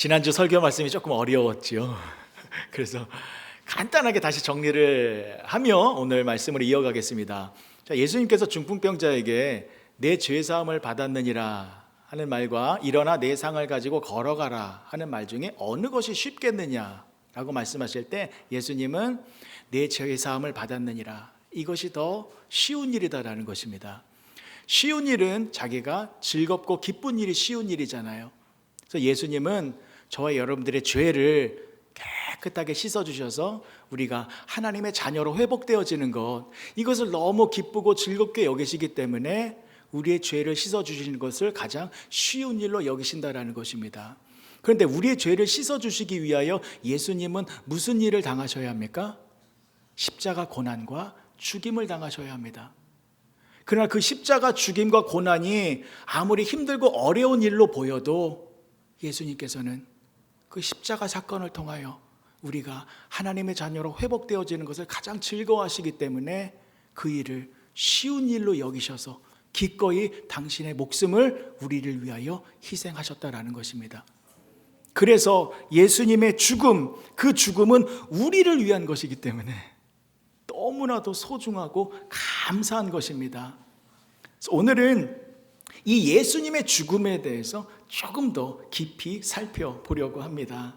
지난주 설교 말씀이 조금 어려웠지요. 그래서 간단하게 다시 정리를 하며 오늘 말씀을 이어가겠습니다. 자, 예수님께서 중풍병자에게 내 죄사함을 받았느니라 하는 말과 일어나 내 상을 가지고 걸어가라 하는 말 중에 어느 것이 쉽겠느냐라고 말씀하실 때 예수님은 내 죄사함을 받았느니라, 이것이 더 쉬운 일이다라는 것입니다. 쉬운 일은 자기가 즐겁고 기쁜 일이 쉬운 일이잖아요. 그래서 예수님은 저와 여러분들의 죄를 깨끗하게 씻어주셔서 우리가 하나님의 자녀로 회복되어지는 것, 이것을 너무 기쁘고 즐겁게 여기시기 때문에 우리의 죄를 씻어주시는 것을 가장 쉬운 일로 여기신다라는 것입니다. 그런데 우리의 죄를 씻어주시기 위하여 예수님은 무슨 일을 당하셔야 합니까? 십자가 고난과 죽임을 당하셔야 합니다. 그러나 그 십자가 죽임과 고난이 아무리 힘들고 어려운 일로 보여도 예수님께서는 그 십자가 사건을 통하여 우리가 하나님의 자녀로 회복되어지는 것을 가장 즐거워하시기 때문에 그 일을 쉬운 일로 여기셔서 기꺼이 당신의 목숨을 우리를 위하여 희생하셨다라는 것입니다. 그래서 예수님의 죽음, 그 죽음은 우리를 위한 것이기 때문에 너무나도 소중하고 감사한 것입니다. 오늘은 이 예수님의 죽음에 대해서 조금 더 깊이 살펴보려고 합니다.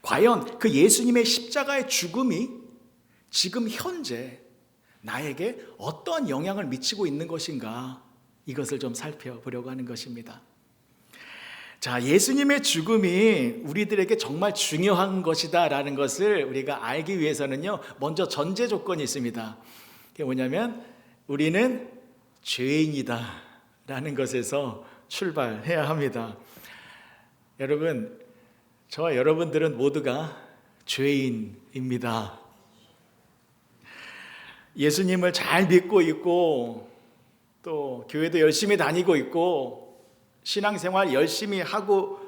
과연 그 예수님의 십자가의 죽음이 지금 현재 나에게 어떠한 영향을 미치고 있는 것인가, 이것을 좀 살펴보려고 하는 것입니다. 자, 예수님의 죽음이 우리들에게 정말 중요한 것이다라는 것을 우리가 알기 위해서는요, 먼저 전제 조건이 있습니다. 그게 뭐냐면 우리는 죄인이다라는 것에서 출발해야 합니다. 여러분, 저와 여러분들은 모두가 죄인입니다. 예수님을 잘 믿고 있고 또 교회도 열심히 다니고 있고 신앙생활 열심히 하고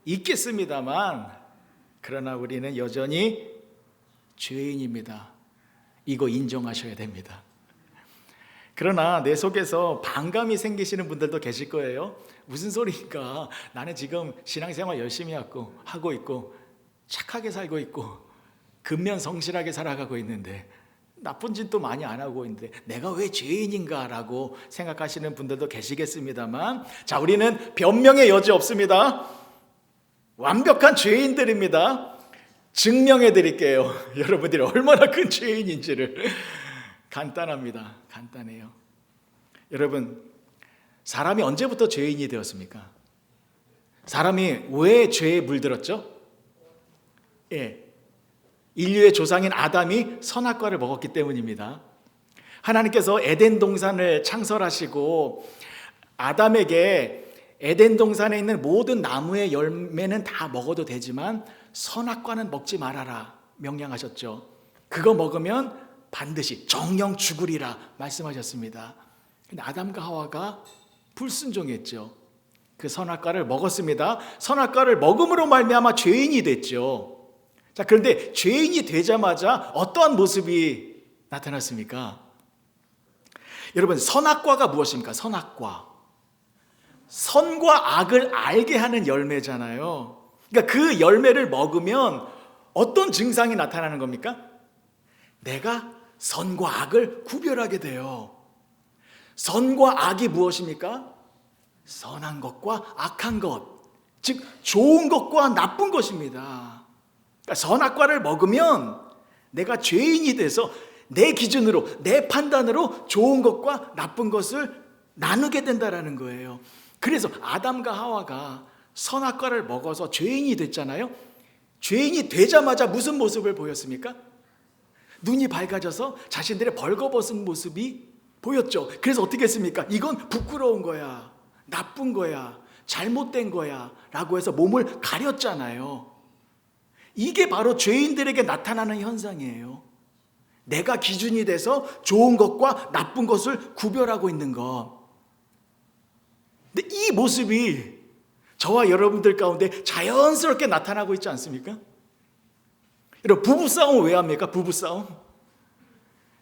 있겠습니다만, 그러나 우리는 여전히 죄인입니다. 이거 인정하셔야 됩니다. 그러나 내 속에서 반감이 생기시는 분들도 계실 거예요. 무슨 소리인가? 나는 지금 신앙생활 열심히 하고 있고 착하게 살고 있고 근면성실하게 살아가고 있는데 나쁜 짓도 많이 안 하고 있는데 내가 왜 죄인인가? 라고 생각하시는 분들도 계시겠습니다만, 자, 우리는 변명의 여지 없습니다. 완벽한 죄인들입니다. 증명해 드릴게요. 여러분들이 얼마나 큰 죄인인지를. 간단합니다. 간단해요. 여러분, 사람이 언제부터 죄인이 되었습니까? 사람이 왜 죄에 물들었죠? 인류의 조상인 아담이 선악과를 먹었기 때문입니다. 하나님께서 에덴 동산을 창설하시고 아담에게 에덴 동산에 있는 모든 나무의 열매는 다 먹어도 되지만 선악과는 먹지 말아라 명령하셨죠. 그거 먹으면 반드시 정령 죽으리라 말씀하셨습니다. 근데 아담과 하와가 불순종했죠. 그 선악과를 먹었습니다. 선악과를 먹음으로 말미암아 죄인이 됐죠. 자, 그런데 죄인이 되자마자 어떠한 모습이 나타났습니까? 여러분, 선악과가 무엇입니까? 선악과, 선과 악을 알게 하는 열매잖아요. 그러니까 그 열매를 먹으면 어떤 증상이 나타나는 겁니까? 내가 선과 악을 구별하게 돼요. 선과 악이 무엇입니까? 선한 것과 악한 것, 즉 좋은 것과 나쁜 것입니다. 그러니까 선악과를 먹으면 내가 죄인이 돼서 내 기준으로, 내 판단으로 좋은 것과 나쁜 것을 나누게 된다는 거예요. 그래서 아담과 하와가 선악과를 먹어서 죄인이 됐잖아요. 죄인이 되자마자 무슨 모습을 보였습니까? 눈이 밝아져서 자신들의 벌거벗은 모습이 보였죠. 그래서 어떻게 했습니까? 이건 부끄러운 거야, 나쁜 거야, 잘못된 거야 라고 해서 몸을 가렸잖아요. 이게 바로 죄인들에게 나타나는 현상이에요. 내가 기준이 돼서 좋은 것과 나쁜 것을 구별하고 있는 것. 근데 이 모습이 저와 여러분들 가운데 자연스럽게 나타나고 있지 않습니까? 여러분, 부부싸움은 왜 합니까? 부부싸움.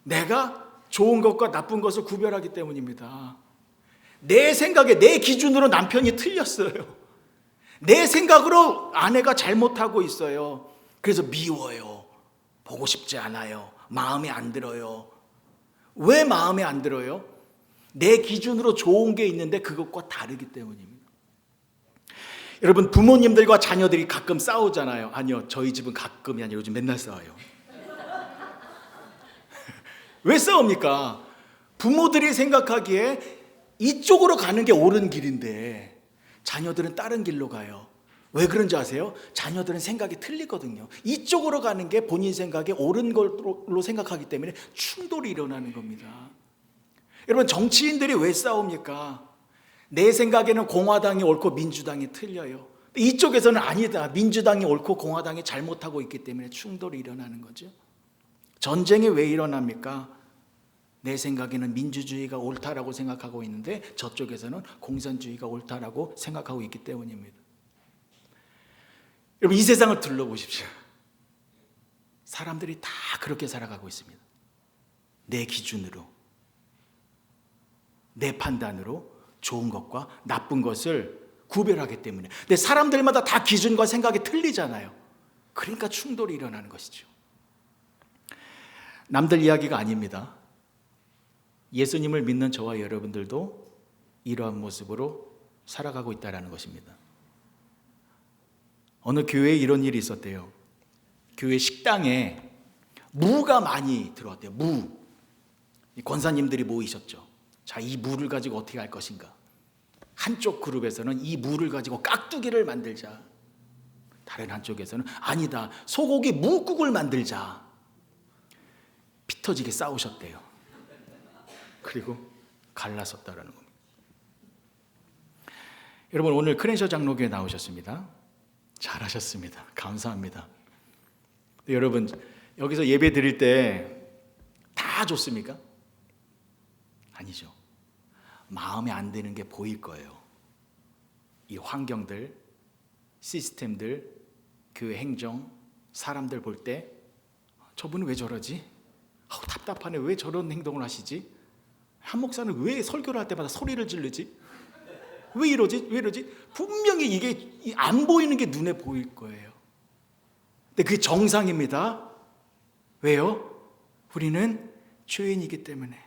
내가 좋은 것과 나쁜 것을 구별하기 때문입니다. 내 생각에, 내 기준으로 남편이 틀렸어요. 내 생각으로 아내가 잘못하고 있어요. 그래서 미워요. 보고 싶지 않아요. 마음에 안 들어요. 왜 마음에 안 들어요? 내 기준으로 좋은 게 있는데 그것과 다르기 때문입니다. 여러분, 부모님들과 자녀들이 가끔 싸우잖아요. 아니요, 저희 집은 가끔이 아니라 요즘 맨날 싸워요. 왜 싸웁니까? 부모들이 생각하기에 이쪽으로 가는 게 옳은 길인데 자녀들은 다른 길로 가요. 왜 그런지 아세요? 자녀들은 생각이 틀리거든요. 이쪽으로 가는 게 본인 생각에 옳은 걸로 생각하기 때문에 충돌이 일어나는 겁니다. 여러분, 정치인들이 왜 싸웁니까? 내 생각에는 공화당이 옳고 민주당이 틀려요. 이쪽에서는 아니다, 민주당이 옳고 공화당이 잘못하고 있기 때문에 충돌이 일어나는 거죠. 전쟁이 왜 일어납니까? 내 생각에는 민주주의가 옳다라고 생각하고 있는데 저쪽에서는 공산주의가 옳다라고 생각하고 있기 때문입니다. 여러분, 이 세상을 둘러보십시오. 사람들이 다 그렇게 살아가고 있습니다. 내 기준으로, 내 판단으로 좋은 것과 나쁜 것을 구별하기 때문에. 근데 사람들마다 다 기준과 생각이 틀리잖아요. 그러니까 충돌이 일어나는 것이죠. 남들 이야기가 아닙니다. 예수님을 믿는 저와 여러분들도 이러한 모습으로 살아가고 있다는 것입니다. 어느 교회에 이런 일이 있었대요. 교회 식당에 무가 많이 들어왔대요. 무. 권사님들이 모이셨죠. 자, 이 무를 가지고 어떻게 할 것인가. 한쪽 그룹에서는 이 무를 가지고 깍두기를 만들자. 다른 한쪽에서는 아니다, 소고기 무국을 만들자. 피 터지게 싸우셨대요. 그리고 갈라섰다라는 겁니다. 여러분, 오늘 크렌셔 장로교에 나오셨습니다. 잘하셨습니다. 감사합니다. 여러분, 여기서 예배 드릴 때 다 좋습니까? 아니죠. 마음에 안 드는 게 보일 거예요. 이 환경들, 시스템들, 교회 행정, 사람들 볼 때 저분은 왜 저러지? 답답하네. 왜 저런 행동을 하시지? 한 목사는 왜 설교를 할 때마다 소리를 지르지? 왜 이러지? 왜 이러지? 분명히 이게 안 보이는 게 눈에 보일 거예요. 근데 그게 정상입니다. 왜요? 우리는 죄인이기 때문에.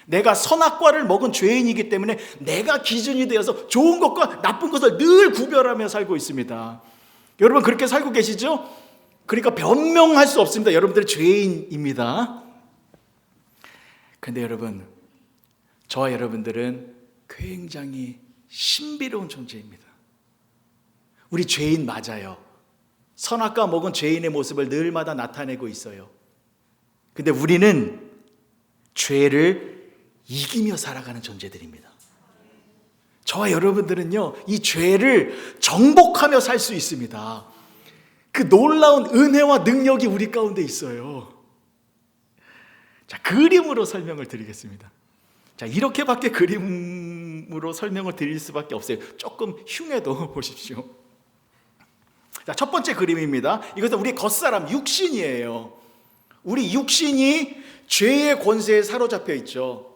내가 선악과를 먹은 죄인이기 때문에 내가 기준이 되어서 좋은 것과 나쁜 것을 늘 구별하며 살고 있습니다. 여러분, 그렇게 살고 계시죠? 그러니까 변명할 수 없습니다. 여러분들은 죄인입니다. 그런데 여러분, 저와 여러분들은 굉장히 신비로운 존재입니다. 우리 죄인 맞아요. 선악과 먹은 죄인의 모습을 늘마다 나타내고 있어요. 근데 우리는 죄를 이기며 살아가는 존재들입니다. 저와 여러분들은요, 이 죄를 정복하며 살 수 있습니다. 그 놀라운 은혜와 능력이 우리 가운데 있어요. 자, 그림으로 설명을 드리겠습니다. 자, 이렇게밖에 그림으로 설명을 드릴 수밖에 없어요. 조금 흉해도 보십시오. 자, 첫 번째 그림입니다. 이것은 우리 겉사람, 육신이에요. 우리 육신이 죄의 권세에 사로잡혀 있죠.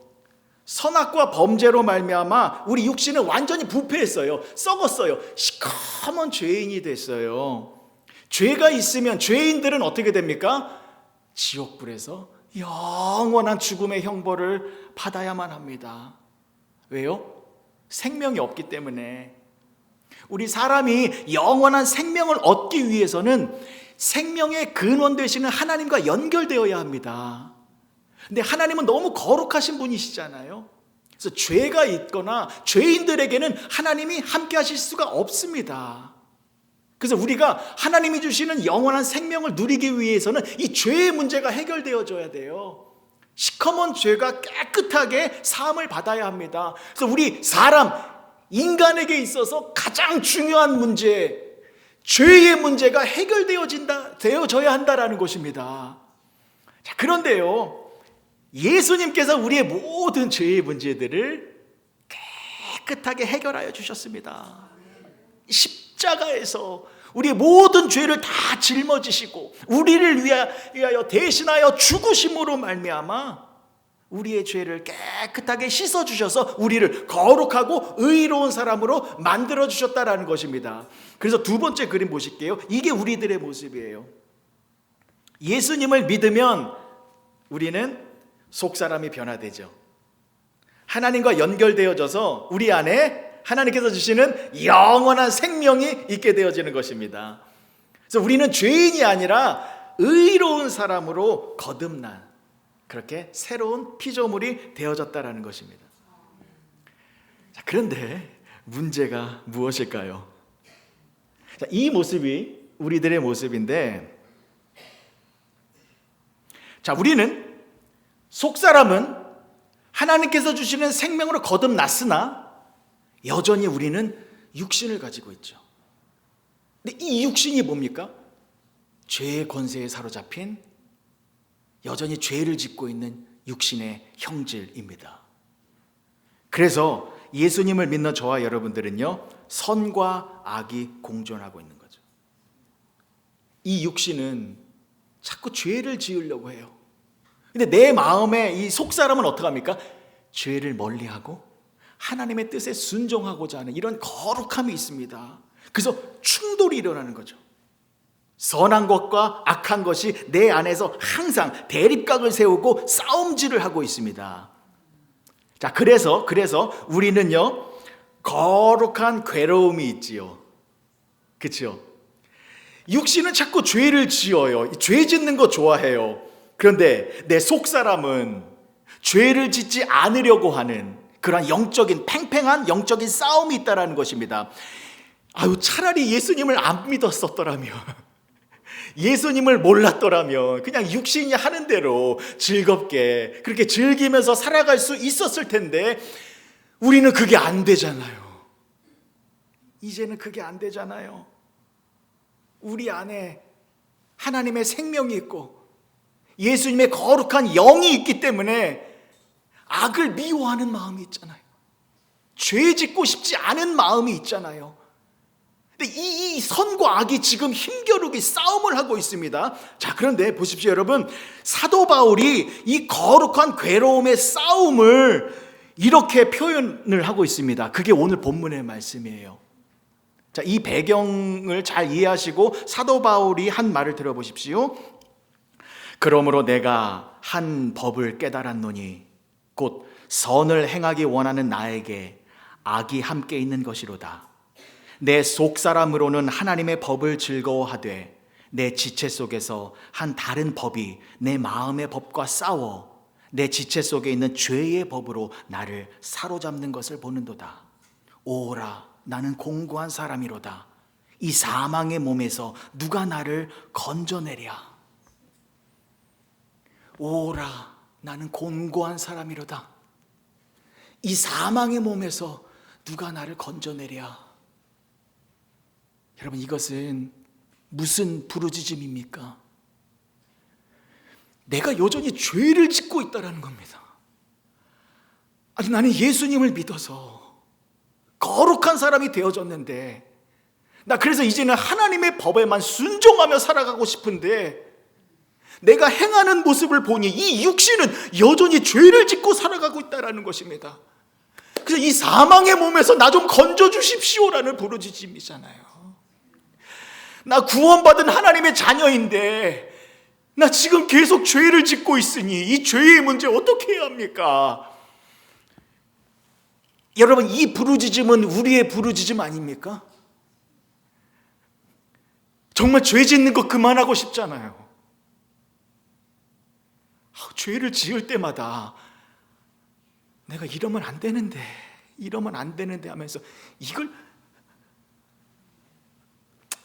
선악과 범죄로 말미암아 우리 육신은 완전히 부패했어요. 썩었어요. 시커먼 죄인이 됐어요. 죄가 있으면 죄인들은 어떻게 됩니까? 지옥불에서 영원한 죽음의 형벌을 받아야만 합니다. 왜요? 생명이 없기 때문에. 우리 사람이 영원한 생명을 얻기 위해서는 생명의 근원 되시는 하나님과 연결되어야 합니다. 근데 하나님은 너무 거룩하신 분이시잖아요. 그래서 죄가 있거나 죄인들에게는 하나님이 함께 하실 수가 없습니다. 그래서 우리가 하나님이 주시는 영원한 생명을 누리기 위해서는 이 죄의 문제가 해결되어져야 돼요. 시커먼 죄가 깨끗하게 사함을 받아야 합니다. 그래서 우리 사람, 인간에게 있어서 가장 중요한 문제, 죄의 문제가 되어져야 한다라는 것입니다. 자, 그런데요, 예수님께서 우리의 모든 죄의 문제들을 깨끗하게 해결하여 주셨습니다. 십자가에서 우리의 모든 죄를 다 짊어지시고 우리를 위하여 대신하여 죽으심으로 말미암아 우리의 죄를 깨끗하게 씻어주셔서 우리를 거룩하고 의로운 사람으로 만들어주셨다라는 것입니다. 그래서 두 번째 그림 보실게요. 이게 우리들의 모습이에요. 예수님을 믿으면 우리는 속사람이 변화되죠. 하나님과 연결되어져서 우리 안에 하나님께서 주시는 영원한 생명이 있게 되어지는 것입니다. 그래서 우리는 죄인이 아니라 의로운 사람으로 거듭난, 그렇게 새로운 피조물이 되어졌다라는 것입니다. 자, 그런데 문제가 무엇일까요? 자, 이 모습이 우리들의 모습인데, 자, 우리는 속사람은 하나님께서 주시는 생명으로 거듭났으나 여전히 우리는 육신을 가지고 있죠. 근데 이 육신이 뭡니까? 죄의 권세에 사로잡힌, 여전히 죄를 짓고 있는 육신의 형질입니다. 그래서 예수님을 믿는 저와 여러분들은요, 선과 악이 공존하고 있는 거죠. 이 육신은 자꾸 죄를 지으려고 해요. 근데 내 마음에 이 속사람은 어떡합니까? 죄를 멀리하고 하나님의 뜻에 순종하고자 하는 이런 거룩함이 있습니다. 그래서 충돌이 일어나는 거죠. 선한 것과 악한 것이 내 안에서 항상 대립각을 세우고 싸움질을 하고 있습니다. 자, 그래서 우리는요, 거룩한 괴로움이 있지요. 그렇죠? 육신은 자꾸 죄를 지어요. 죄 짓는 거 좋아해요. 그런데 내 속사람은 죄를 짓지 않으려고 하는 그런 영적인 팽팽한 영적인 싸움이 있다라는 것입니다. 차라리 예수님을 안 믿었었더라면, 예수님을 몰랐더라면 그냥 육신이 하는 대로 즐겁게 그렇게 즐기면서 살아갈 수 있었을 텐데, 우리는 그게 안 되잖아요. 이제는 그게 안 되잖아요. 우리 안에 하나님의 생명이 있고 예수님의 거룩한 영이 있기 때문에 악을 미워하는 마음이 있잖아요. 죄 짓고 싶지 않은 마음이 있잖아요. 근데 이 선과 악이 지금 힘겨루기 싸움을 하고 있습니다. 자, 그런데 보십시오, 여러분. 사도 바울이 이 거룩한 괴로움의 싸움을 이렇게 표현을 하고 있습니다. 그게 오늘 본문의 말씀이에요. 자, 이 배경을 잘 이해하시고 사도 바울이 한 말을 들어보십시오. 그러므로 내가 한 법을 깨달았노니 곧 선을 행하기 원하는 나에게 악이 함께 있는 것이로다. 내 속사람으로는 하나님의 법을 즐거워하되 내 지체 속에서 한 다른 법이 내 마음의 법과 싸워 내 지체 속에 있는 죄의 법으로 나를 사로잡는 것을 보는도다. 오라, 나는 공고한 사람이로다. 이 사망의 몸에서 누가 나를 건져내랴. 오라, 나는 곤고한 사람이로다. 이 사망의 몸에서 누가 나를 건져내랴. 여러분, 이것은 무슨 부르짖음입니까? 내가 여전히 죄를 짓고 있다는 겁니다. 아니, 나는 예수님을 믿어서 거룩한 사람이 되어졌는데, 나 그래서 이제는 하나님의 법에만 순종하며 살아가고 싶은데, 내가 행하는 모습을 보니 이 육신은 여전히 죄를 짓고 살아가고 있다는 것입니다. 그래서 이 사망의 몸에서 나 좀 건져주십시오라는 부르짖음이잖아요. 나 구원받은 하나님의 자녀인데 나 지금 계속 죄를 짓고 있으니 이 죄의 문제 어떻게 해야 합니까? 여러분, 이 부르짖음은 우리의 부르짖음 아닙니까? 정말 죄 짓는 거 그만하고 싶잖아요. 죄를 지을 때마다 내가 이러면 안 되는데 하면서 이걸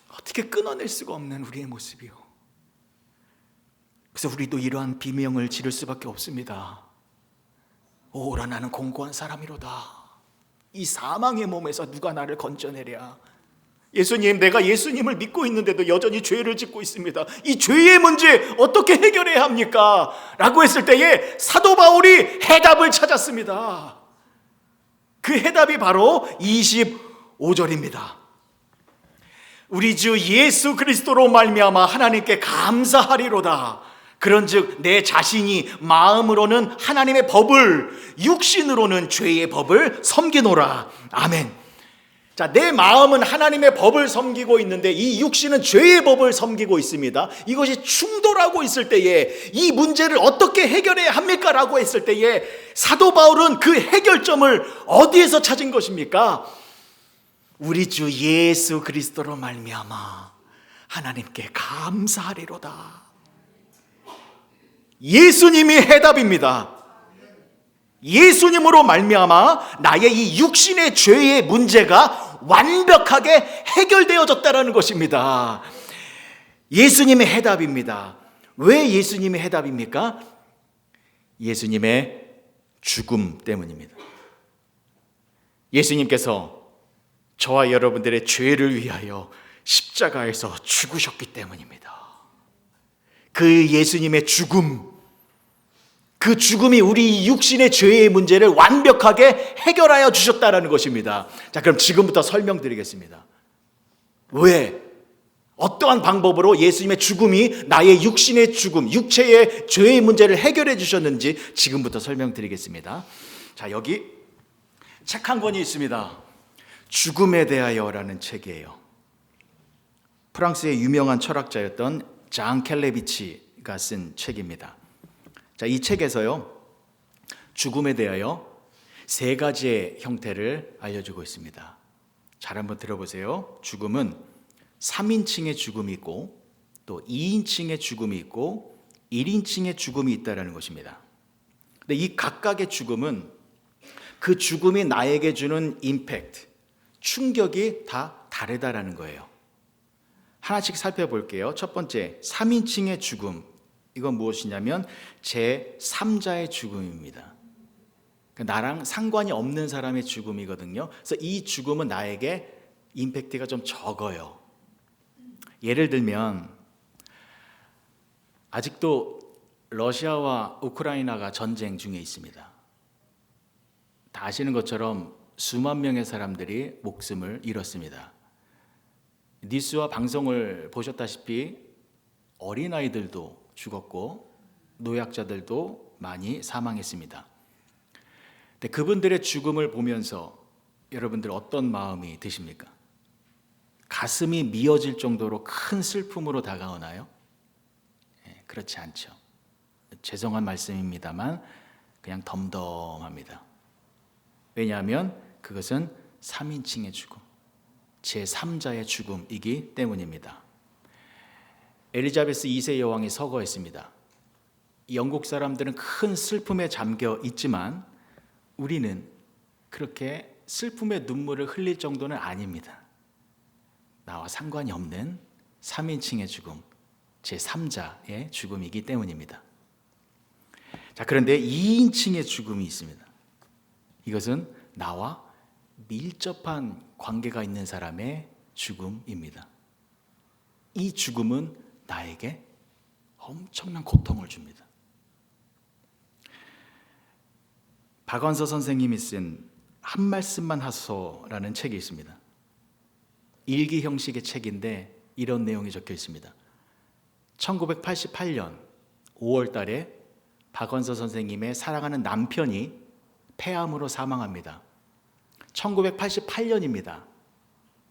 어떻게 끊어낼 수가 없는 우리의 모습이요. 그래서 우리도 이러한 비명을 지를 수밖에 없습니다. 오라, 나는 공고한 사람이로다. 이 사망의 몸에서 누가 나를 건져내랴. 예수님, 내가 예수님을 믿고 있는데도 여전히 죄를 짓고 있습니다. 이 죄의 문제 어떻게 해결해야 합니까? 라고 했을 때에 사도 바울이 해답을 찾았습니다. 그 해답이 바로 25절입니다. 우리 주 예수 그리스도로 말미암아 하나님께 감사하리로다. 그런즉 내 자신이 마음으로는 하나님의 법을, 육신으로는 죄의 법을 섬기노라. 아멘. 자, 내 마음은 하나님의 법을 섬기고 있는데 이 육신은 죄의 법을 섬기고 있습니다. 이것이 충돌하고 있을 때에 이 문제를 어떻게 해결해야 합니까? 라고 했을 때에 사도 바울은 그 해결점을 어디에서 찾은 것입니까? 우리 주 예수 그리스도로 말미암아 하나님께 감사하리로다. 예수님이 해답입니다. 예수님으로 말미암아 나의 이 육신의 죄의 문제가 완벽하게 해결되어졌다는 것입니다. 예수님의 해답입니다. 왜 예수님의 해답입니까? 예수님의 죽음 때문입니다. 예수님께서 저와 여러분들의 죄를 위하여 십자가에서 죽으셨기 때문입니다. 그 예수님의 죽음, 그 죽음이 우리 육신의 죄의 문제를 완벽하게 해결하여 주셨다는 것입니다. 자, 그럼 지금부터 설명드리겠습니다. 왜? 어떠한 방법으로 예수님의 죽음이 나의 육신의 죽음, 육체의 죄의 문제를 해결해 주셨는지 지금부터 설명드리겠습니다. 자, 여기 책 한 권이 있습니다. 죽음에 대하여라는 책이에요. 프랑스의 유명한 철학자였던 장 켈레비치가 쓴 책입니다. 자, 이 책에서요, 죽음에 대하여 세 가지의 형태를 알려주고 있습니다. 잘 한번 들어보세요. 죽음은 3인칭의 죽음이 있고 또 2인칭의 죽음이 있고 1인칭의 죽음이 있다는 것입니다. 근데 이 각각의 죽음은 그 죽음이 나에게 주는 임팩트, 충격이 다 다르다라는 거예요. 하나씩 살펴볼게요. 첫 번째, 3인칭의 죽음. 이건 무엇이냐면 제 3자의 죽음입니다. 나랑 상관이 없는 사람의 죽음이거든요. 그래서 이 죽음은 나에게 임팩트가 좀 적어요. 예를 들면 아직도 러시아와 우크라이나가 전쟁 중에 있습니다. 다 아시는 것처럼 수만 명의 사람들이 목숨을 잃었습니다. 뉴스와 방송을 보셨다시피 어린아이들도 죽었고 노약자들도 많이 사망했습니다. 근데 그분들의 죽음을 보면서 여러분들 어떤 마음이 드십니까? 가슴이 미어질 정도로 큰 슬픔으로 다가오나요? 그렇지 않죠. 죄송한 말씀입니다만 그냥 덤덤합니다. 왜냐하면 그것은 3인칭의 죽음, 제3자의 죽음이기 때문입니다. 엘리자베스 2세 여왕이 서거했습니다. 영국 사람들은 큰 슬픔에 잠겨 있지만 우리는 그렇게 슬픔의 눈물을 흘릴 정도는 아닙니다. 나와 상관이 없는 3인칭의 죽음, 제3자의 죽음이기 때문입니다. 자, 그런데 2인칭의 죽음이 있습니다. 이것은 나와 밀접한 관계가 있는 사람의 죽음입니다. 이 죽음은 나에게 엄청난 고통을 줍니다. 박완서 선생님이 쓴 한 말씀만 하소라는 책이 있습니다. 일기 형식의 책인데 이런 내용이 적혀 있습니다. 1988년 5월 달에 박완서 선생님의 사랑하는 남편이 폐암으로 사망합니다. 1988년입니다.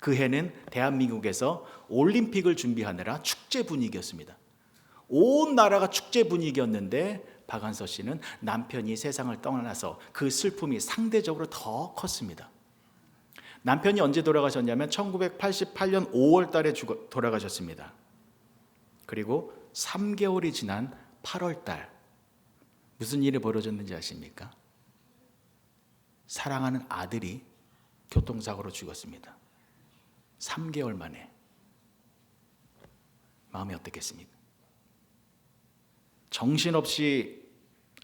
그 해는 대한민국에서 올림픽을 준비하느라 축제 분위기였습니다. 온 나라가 축제 분위기였는데 박완서 씨는 남편이 세상을 떠나서 그 슬픔이 상대적으로 더 컸습니다. 남편이 언제 돌아가셨냐면 1988년 5월 달에 돌아가셨습니다. 그리고 3개월이 지난 8월 달 무슨 일이 벌어졌는지 아십니까? 사랑하는 아들이 교통사고로 죽었습니다. 3개월 만에. 마음이 어떻겠습니까? 정신없이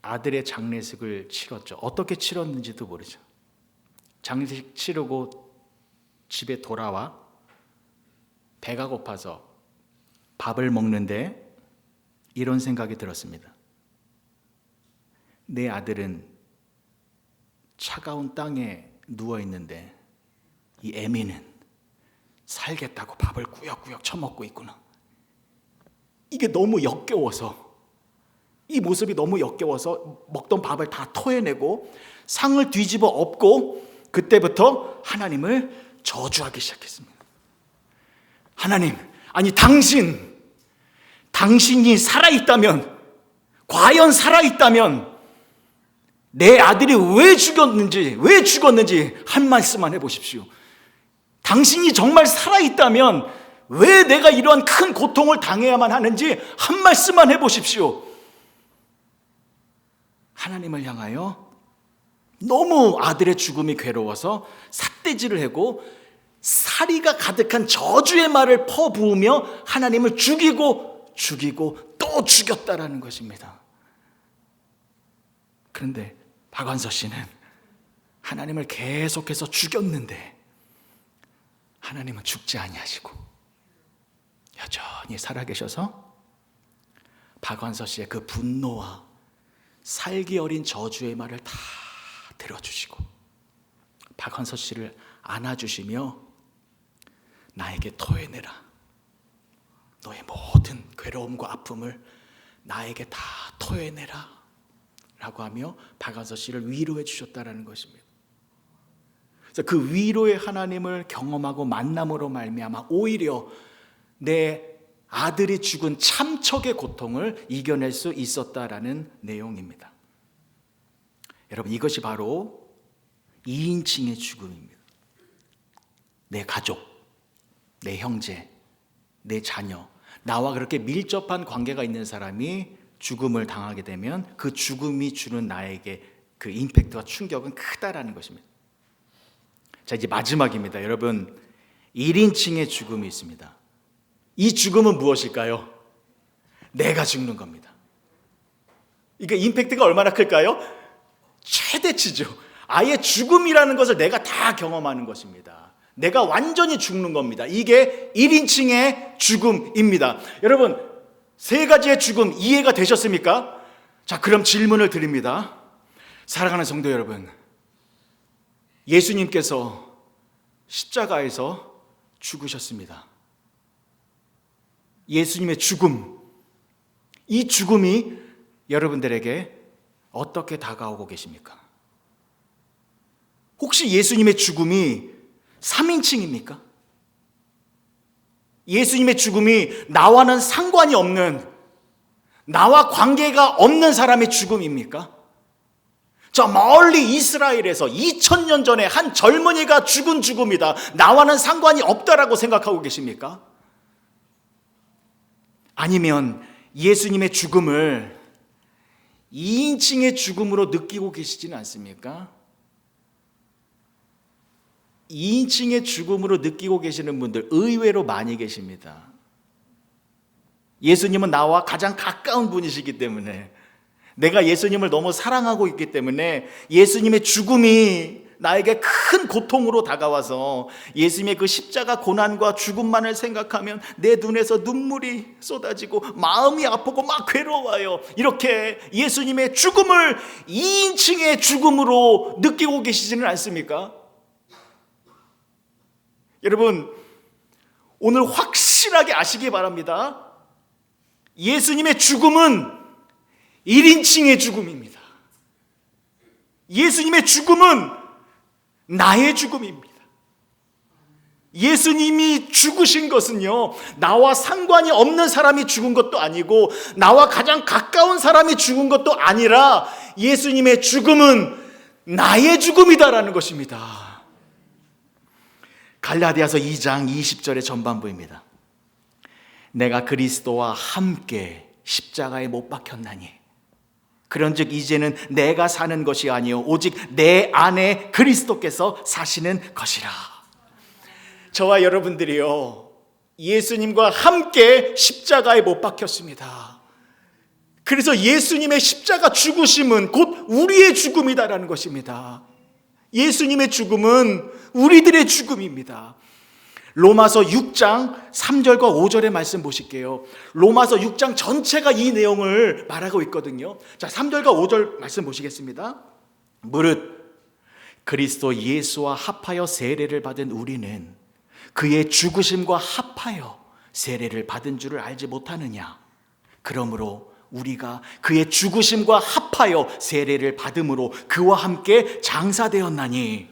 아들의 장례식을 치렀죠. 어떻게 치렀는지도 모르죠. 장례식 치르고 집에 돌아와 배가 고파서 밥을 먹는데 이런 생각이 들었습니다. 내 아들은 차가운 땅에 누워 있는데 이 애미는 살겠다고 밥을 꾸역꾸역 처먹고 있구나. 이게 너무 역겨워서 이 모습이 너무 역겨워서 먹던 밥을 다 토해내고 상을 뒤집어 엎고 그때부터 하나님을 저주하기 시작했습니다. 하나님, 아니 당신이 살아있다면, 과연 살아있다면 내 아들이 왜 죽었는지 한 말씀만 해보십시오. 당신이 정말 살아있다면 왜 내가 이러한 큰 고통을 당해야만 하는지 한 말씀만 해보십시오. 하나님을 향하여 너무 아들의 죽음이 괴로워서 삿대질을 하고 사리가 가득한 저주의 말을 퍼부으며 하나님을 죽이고 또 죽였다라는 것입니다. 그런데 박완서 씨는 하나님을 계속해서 죽였는데 하나님은 죽지 아니하시고 여전히 살아계셔서 박완서 씨의 그 분노와 살기 어린 저주의 말을 다 들어주시고 박완서 씨를 안아주시며 나에게 토해내라. 너의 모든 괴로움과 아픔을 나에게 다 토해내라 라고 하며 박완서 씨를 위로해 주셨다는 것입니다. 그래서 그 위로의 하나님을 경험하고 만남으로 말미암아 오히려 내 아들이 죽은 참척의 고통을 이겨낼 수 있었다라는 내용입니다. 여러분, 이것이 바로 2인칭의 죽음입니다. 내 가족, 내 형제, 내 자녀, 나와 그렇게 밀접한 관계가 있는 사람이 죽음을 당하게 되면 그 죽음이 주는 나에게 그 임팩트와 충격은 크다라는 것입니다. 자, 이제 마지막입니다. 여러분, 1인칭의 죽음이 있습니다. 이 죽음은 무엇일까요? 내가 죽는 겁니다. 이게 임팩트가 얼마나 클까요? 최대치죠. 아예 죽음이라는 것을 내가 다 경험하는 것입니다. 내가 완전히 죽는 겁니다. 이게 1인칭의 죽음입니다. 여러분, 세 가지의 죽음 이해가 되셨습니까? 자, 그럼 질문을 드립니다. 사랑하는 성도 여러분, 예수님께서 십자가에서 죽으셨습니다. 예수님의 죽음, 이 죽음이 여러분들에게 어떻게 다가오고 계십니까? 혹시 예수님의 죽음이 3인칭입니까? 예수님의 죽음이 나와는 상관이 없는, 나와 관계가 없는 사람의 죽음입니까? 저 멀리 이스라엘에서 2000년 전에 한 젊은이가 죽은 죽음이다, 나와는 상관이 없다라고 생각하고 계십니까? 아니면 예수님의 죽음을 2인칭의 죽음으로 느끼고 계시지는 않습니까? 2인칭의 죽음으로 느끼고 계시는 분들 의외로 많이 계십니다. 예수님은 나와 가장 가까운 분이시기 때문에, 내가 예수님을 너무 사랑하고 있기 때문에 예수님의 죽음이 나에게 큰 고통으로 다가와서 예수님의 그 십자가 고난과 죽음만을 생각하면 내 눈에서 눈물이 쏟아지고 마음이 아프고 막 괴로워요. 이렇게 예수님의 죽음을 2인칭의 죽음으로 느끼고 계시지는 않습니까? 여러분, 오늘 확실하게 아시기 바랍니다. 예수님의 죽음은 1인칭의 죽음입니다. 예수님의 죽음은 나의 죽음입니다. 예수님이 죽으신 것은요, 나와 상관이 없는 사람이 죽은 것도 아니고 나와 가장 가까운 사람이 죽은 것도 아니라 예수님의 죽음은 나의 죽음이다라는 것입니다. 갈라디아서 2장 20절의 전반부입니다. 내가 그리스도와 함께 십자가에 못 박혔나니 그런즉 이제는 내가 사는 것이 아니요 오직 내 안에 그리스도께서 사시는 것이라. 저와 여러분들이요, 예수님과 함께 십자가에 못 박혔습니다. 그래서 예수님의 십자가 죽으심은 곧 우리의 죽음이다라는 것입니다. 예수님의 죽음은 우리들의 죽음입니다. 로마서 6장 3절과 5절의 말씀 보실게요. 로마서 6장 전체가 이 내용을 말하고 있거든요. 자, 3절과 5절 말씀 보시겠습니다. 무릇 그리스도 예수와 합하여 세례를 받은 우리는 그의 죽으심과 합하여 세례를 받은 줄을 알지 못하느냐. 그러므로 우리가 그의 죽으심과 합하여 세례를 받음으로 그와 함께 장사되었나니.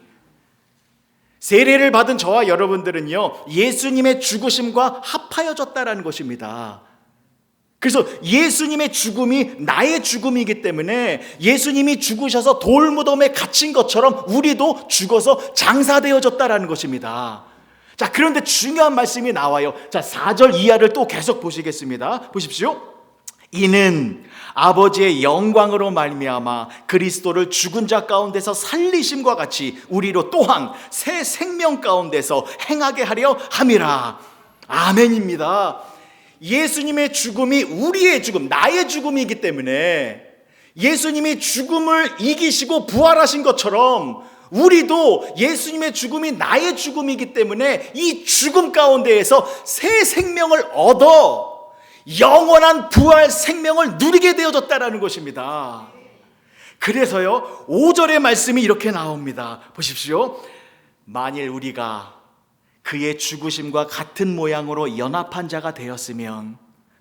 세례를 받은 저와 여러분들은요, 예수님의 죽으심과 합하여졌다라는 것입니다. 그래서 예수님의 죽음이 나의 죽음이기 때문에 예수님이 죽으셔서 돌무덤에 갇힌 것처럼 우리도 죽어서 장사되어졌다라는 것입니다. 자, 그런데 중요한 말씀이 나와요. 자, 4절 이하를 또 계속 보시겠습니다. 보십시오. 이는 아버지의 영광으로 말미암아 그리스도를 죽은 자 가운데서 살리심과 같이 우리로 또한 새 생명 가운데서 행하게 하려 함이라. 아멘입니다. 예수님의 죽음이 우리의 죽음, 나의 죽음이기 때문에 예수님이 죽음을 이기시고 부활하신 것처럼 우리도 예수님의 죽음이 나의 죽음이기 때문에 이 죽음 가운데에서 새 생명을 얻어 영원한 부활 생명을 누리게 되어졌다라는 것입니다. 그래서요, 5절의 말씀이 이렇게 나옵니다. 보십시오. 만일 우리가 그의 죽으심과 같은 모양으로 연합한 자가 되었으면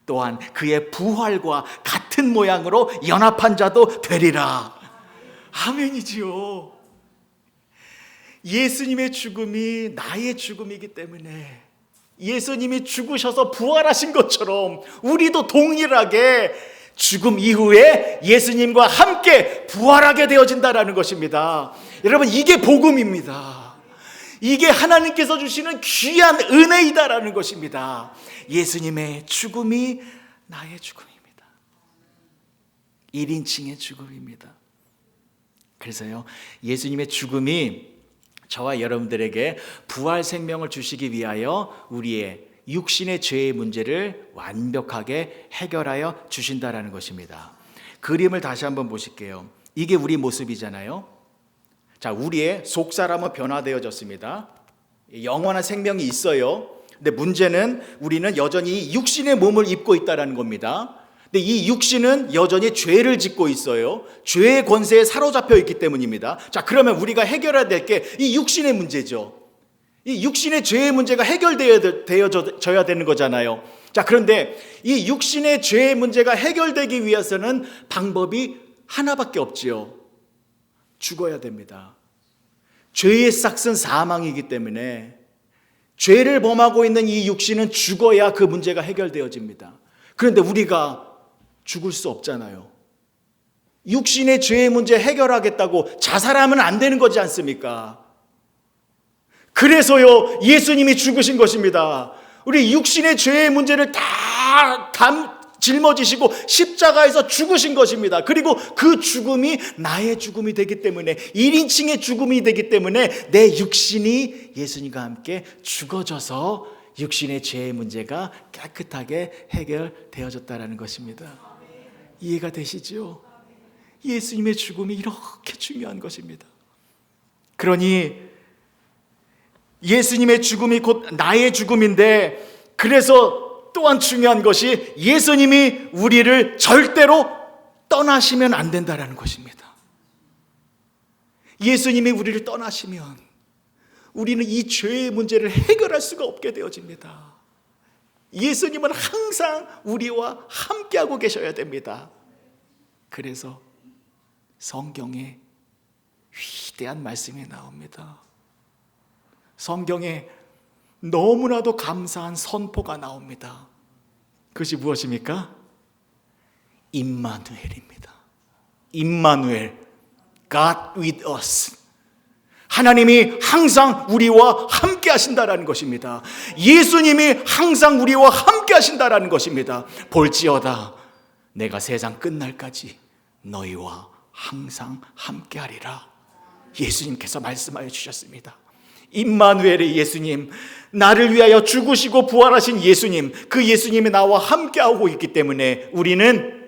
또한 그의 부활과 같은 모양으로 연합한 자도 되리라. 아멘이지요. 예수님의 죽음이 나의 죽음이기 때문에 예수님이 죽으셔서 부활하신 것처럼 우리도 동일하게 죽음 이후에 예수님과 함께 부활하게 되어진다라는 것입니다. 여러분, 이게 복음입니다. 이게 하나님께서 주시는 귀한 은혜이다라는 것입니다. 예수님의 죽음이 나의 죽음입니다. 1인칭의 죽음입니다. 그래서요, 예수님의 죽음이 저와 여러분들에게 부활 생명을 주시기 위하여 우리의 육신의 죄의 문제를 완벽하게 해결하여 주신다라는 것입니다. 그림을 다시 한번 보실게요. 이게 우리 모습이잖아요. 자, 우리의 속사람은 변화되어졌습니다. 영원한 생명이 있어요. 근데 문제는 우리는 여전히 육신의 몸을 입고 있다는 겁니다. 근데 이 육신은 여전히 죄를 짓고 있어요. 죄의 권세에 사로잡혀 있기 때문입니다. 자, 그러면 우리가 해결해야 될 게 이 육신의 문제죠. 이 육신의 죄의 문제가 해결되어져야 되는 거잖아요. 자, 그런데 이 육신의 죄의 문제가 해결되기 위해서는 방법이 하나밖에 없지요. 죽어야 됩니다. 죄의 싹은 사망이기 때문에 죄를 범하고 있는 이 육신은 죽어야 그 문제가 해결되어집니다. 그런데 우리가 죽을 수 없잖아요. 육신의 죄의 문제 해결하겠다고 자살하면 안 되는 거지 않습니까? 그래서요, 예수님이 죽으신 것입니다. 우리 육신의 죄의 문제를 다 짊어지시고 십자가에서 죽으신 것입니다. 그리고 그 죽음이 나의 죽음이 되기 때문에 1인칭의 죽음이 되기 때문에 내 육신이 예수님과 함께 죽어져서 육신의 죄의 문제가 깨끗하게 해결되어졌다는 것입니다. 이해가 되시죠? 예수님의 죽음이 이렇게 중요한 것입니다. 그러니 예수님의 죽음이 곧 나의 죽음인데, 그래서 또한 중요한 것이 예수님이 우리를 절대로 떠나시면 안 된다는 것입니다. 예수님이 우리를 떠나시면 우리는 이 죄의 문제를 해결할 수가 없게 되어집니다. 예수님은 항상 우리와 함께하고 계셔야 됩니다. 그래서 성경에 위대한 말씀이 나옵니다. 성경에 너무나도 감사한 선포가 나옵니다. 그것이 무엇입니까? 임마누엘입니다. 임마누엘, God with us. 하나님이 항상 우리와 함께 하신다라는 것입니다. 예수님이 항상 우리와 함께 하신다라는 것입니다. 볼지어다 내가 세상 끝날까지 너희와 항상 함께 하리라. 예수님께서 말씀하여 주셨습니다. 임마누엘의 예수님, 나를 위하여 죽으시고 부활하신 예수님, 그 예수님이 나와 함께하고 있기 때문에 우리는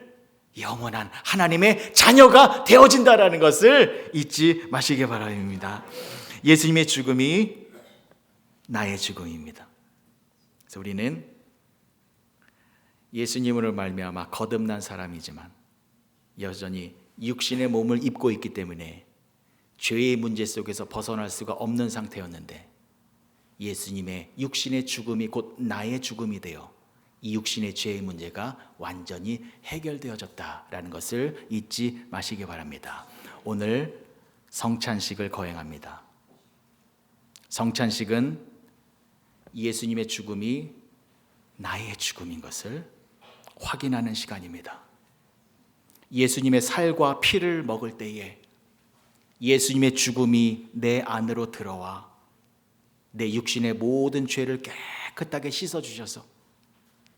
영원한 하나님의 자녀가 되어진다라는 것을 잊지 마시기 바랍니다. 예수님의 죽음이 나의 죽음입니다. 그래서 우리는 예수님으로 말미암아 거듭난 사람이지만 여전히 육신의 몸을 입고 있기 때문에 죄의 문제 속에서 벗어날 수가 없는 상태였는데, 예수님의 육신의 죽음이 곧 나의 죽음이 되어 이 육신의 죄의 문제가 완전히 해결되어졌다라는 것을 잊지 마시기 바랍니다. 오늘 성찬식을 거행합니다. 성찬식은 예수님의 죽음이 나의 죽음인 것을 확인하는 시간입니다. 예수님의 살과 피를 먹을 때에 예수님의 죽음이 내 안으로 들어와 내 육신의 모든 죄를 깨끗하게 씻어주셔서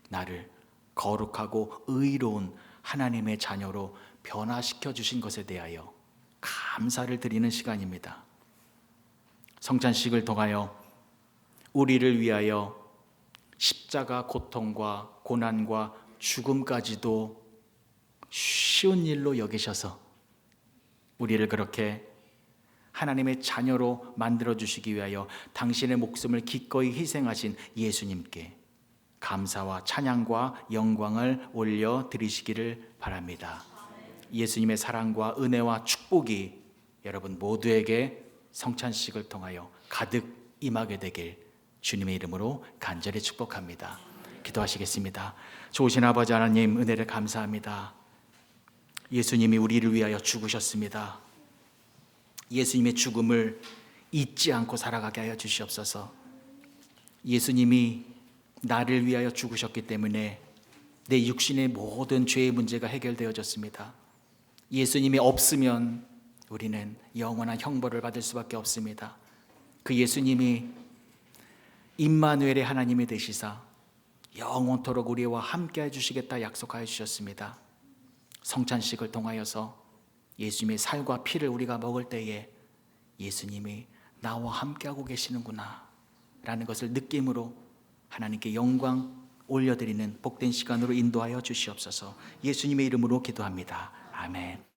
나를 거룩하고 의로운 하나님의 자녀로 변화시켜 주신 것에 대하여 감사를 드리는 시간입니다. 성찬식을 통하여 우리를 위하여 십자가 고통과 고난과 죽음까지도 쉬운 일로 여기셔서 우리를 그렇게 하나님의 자녀로 만들어 주시기 위하여 당신의 목숨을 기꺼이 희생하신 예수님께 감사와 찬양과 영광을 올려 드리시기를 바랍니다. 예수님의 사랑과 은혜와 축복이 여러분 모두에게 성찬식을 통하여 가득 임하게 되길 주님의 이름으로 간절히 축복합니다. 기도하시겠습니다. 좋으신 아버지 하나님, 은혜를 감사합니다. 예수님이 우리를 위하여 죽으셨습니다. 예수님의 죽음을 잊지 않고 살아가게 하여 주시옵소서. 예수님이 나를 위하여 죽으셨기 때문에 내 육신의 모든 죄의 문제가 해결되어졌습니다. 예수님이 없으면 우리는 영원한 형벌을 받을 수밖에 없습니다. 그 예수님이 임마누엘의 하나님이 되시사 영원토록 우리와 함께 해주시겠다 약속하여 주셨습니다. 성찬식을 통하여서 예수님의 살과 피를 우리가 먹을 때에 예수님이 나와 함께하고 계시는구나 라는 것을 느낌으로 하나님께 영광 올려드리는 복된 시간으로 인도하여 주시옵소서. 예수님의 이름으로 기도합니다. 아멘.